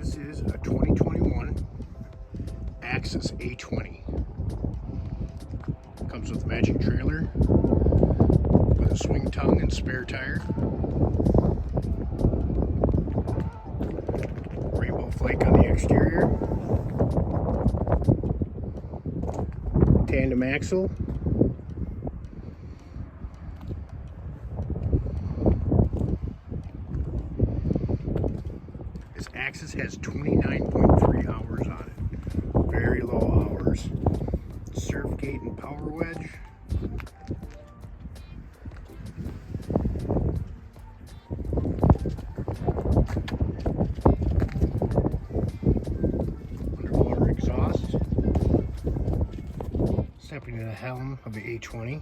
This is a 2021 Axis A20. Comes with a matching trailer with a swing tongue and spare tire. Rainbow flake on the exterior. Tandem axle. This Axis has 29.3 hours on it. Very low hours. Surf gate and power wedge. Underwater exhaust. Stepping to the helm of the A20.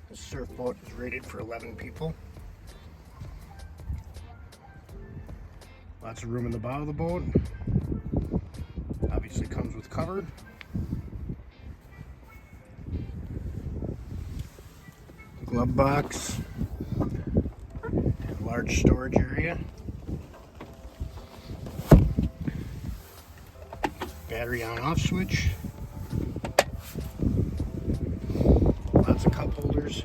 This surf boat is rated for 11 people. Lots of room in the bottom of the boat. Obviously comes with cover. Glove box. And large storage area. Battery on off switch. Lots of cup holders.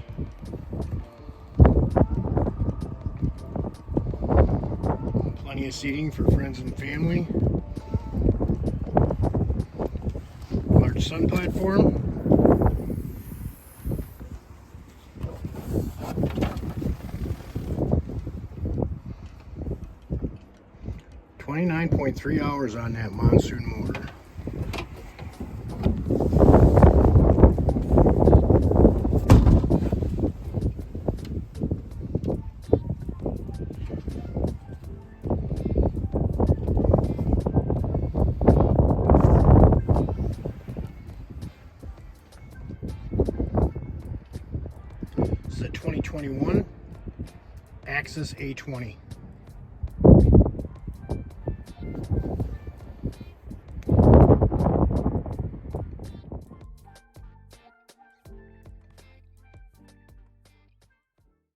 Plenty of seating for friends and family. Large sun platform. .3 hours on that monsoon motor. This is a 2021 Axis A20.